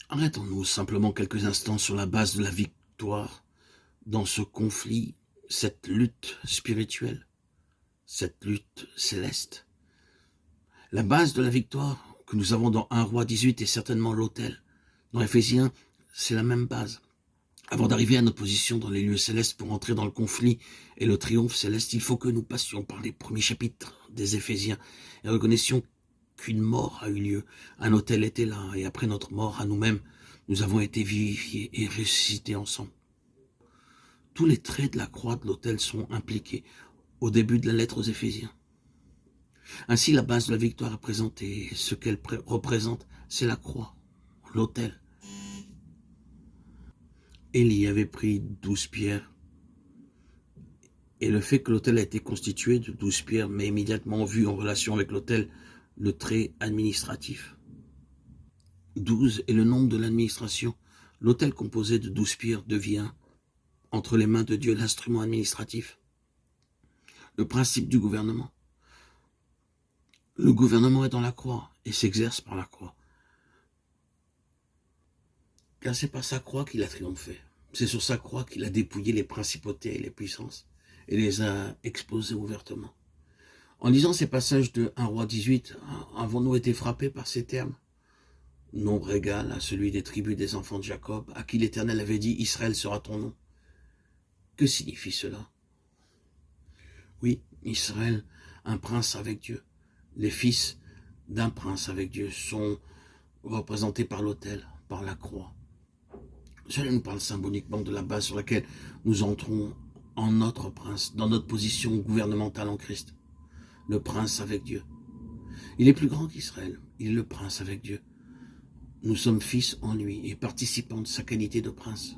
Arrêtons-nous simplement quelques instants sur la base de la victoire dans ce conflit, cette lutte spirituelle, cette lutte céleste. La base de la victoire que nous avons dans 1 Roi 18 est certainement l'autel. Dans Éphésiens, c'est la même base. Avant d'arriver à notre position dans les lieux célestes pour entrer dans le conflit et le triomphe céleste, il faut que nous passions par les premiers chapitres des Éphésiens et reconnaissions qu'une mort a eu lieu. Un autel était là et après notre mort à nous-mêmes, nous avons été vivifiés et ressuscités ensemble. Tous les traits de la croix de l'autel sont impliqués au début de la lettre aux Éphésiens. Ainsi, la base de la victoire est présentée. Ce qu'elle représente, c'est la croix, l'autel. Élie avait pris 12 pierres. Et le fait que l'autel a été constitué de 12 pierres met immédiatement vu en relation avec l'autel le trait administratif. 12 est le nombre de l'administration. L'autel composé de 12 pierres devient, entre les mains de Dieu, l'instrument administratif. Le principe du gouvernement. Le gouvernement est dans la croix et s'exerce par la croix. Car c'est par sa croix qu'il a triomphé. C'est sur sa croix qu'il a dépouillé les principautés et les puissances et les a exposées ouvertement. En lisant ces passages de 1 Roi 18, avons-nous été frappés par ces termes? Nombre égal à celui des tribus des enfants de Jacob, à qui l'Éternel avait dit « Israël sera ton nom ». Que signifie cela? Oui, Israël, un prince avec Dieu. Les fils d'un prince avec Dieu sont représentés par l'autel, par la croix. Cela nous parle symboliquement de la base sur laquelle nous entrons en notre prince, dans notre position gouvernementale en Christ. Le prince avec Dieu. Il est plus grand qu'Israël, il est le prince avec Dieu. Nous sommes fils en lui et participants de sa qualité de prince.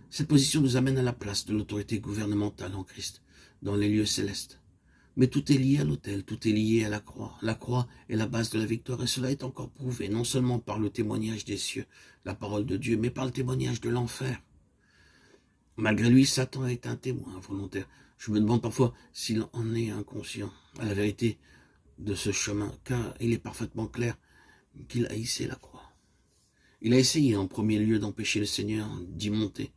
Cette position nous amène à la place de l'autorité gouvernementale en Christ, dans les lieux célestes. Mais tout est lié à l'autel, tout est lié à la croix. La croix est la base de la victoire et cela est encore prouvé, non seulement par le témoignage des cieux, la parole de Dieu, mais par le témoignage de l'enfer. Malgré lui, Satan est un témoin volontaire. Je me demande parfois s'il en est inconscient à la vérité de ce chemin, car il est parfaitement clair qu'il haïssait la croix. Il a essayé en premier lieu d'empêcher le Seigneur d'y monter.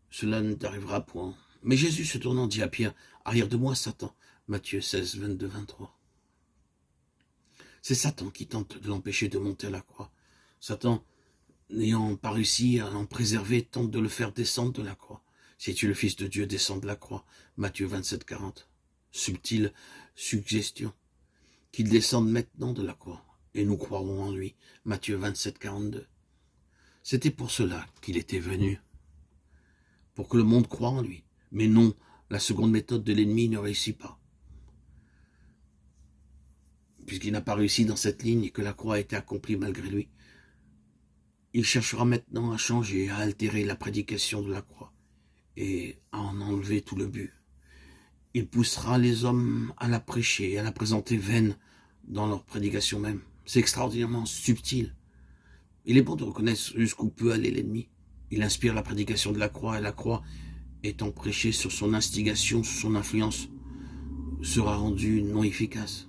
Cela ne t'arrivera point. Mais Jésus se tournant dit à Pierre, « Arrière de moi, Satan ». Matthieu 16, 22, 23. C'est Satan qui tente de l'empêcher de monter à la croix. Satan, n'ayant pas réussi à l'en préserver, tente de le faire descendre de la croix. Si tu es le Fils de Dieu, descends de la croix. Matthieu 27, 40. Subtile suggestion. Qu'il descende maintenant de la croix, et nous croirons en lui. Matthieu 27, 42. C'était pour cela qu'il était venu, pour que le monde croie en lui. Mais non, la seconde méthode de l'ennemi ne réussit pas. Puisqu'il n'a pas réussi dans cette ligne et que la croix a été accomplie malgré lui. Il cherchera maintenant à changer, à altérer la prédication de la croix et à en enlever tout le but. Il poussera les hommes à la prêcher et à la présenter vaine dans leur prédication même. C'est extraordinairement subtil. Il est bon de reconnaître jusqu'où peut aller l'ennemi. Il inspire la prédication de la croix et la croix, étant prêchée sur son instigation, sur son influence, sera rendue non efficace.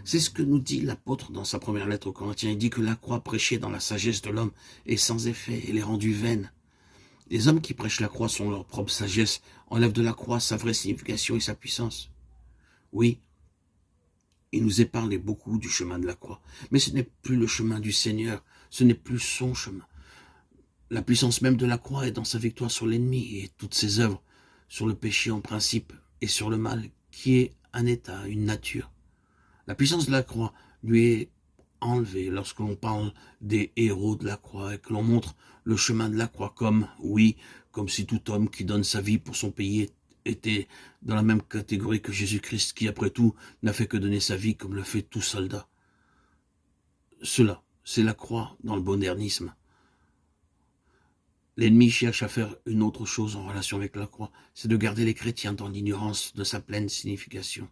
C'est ce que nous dit l'apôtre dans sa première lettre aux Corinthiens. Il dit que la croix prêchée dans la sagesse de l'homme est sans effet, elle est rendue vaine. Les hommes qui prêchent la croix sont leur propre sagesse, enlèvent de la croix sa vraie signification et sa puissance. Oui, il nous est parlé beaucoup du chemin de la croix, mais ce n'est plus le chemin du Seigneur, ce n'est plus son chemin. La puissance même de la croix est dans sa victoire sur l'ennemi et toutes ses œuvres, sur le péché en principe et sur le mal, qui est un état, une nature. La puissance de la croix lui est enlevée lorsque l'on parle des héros de la croix et que l'on montre le chemin de la croix comme, oui, comme si tout homme qui donne sa vie pour son pays était dans la même catégorie que Jésus-Christ qui, après tout, n'a fait que donner sa vie comme le fait tout soldat. Cela, c'est la croix dans le modernisme. L'ennemi cherche à faire une autre chose en relation avec la croix, c'est de garder les chrétiens dans l'ignorance de sa pleine signification.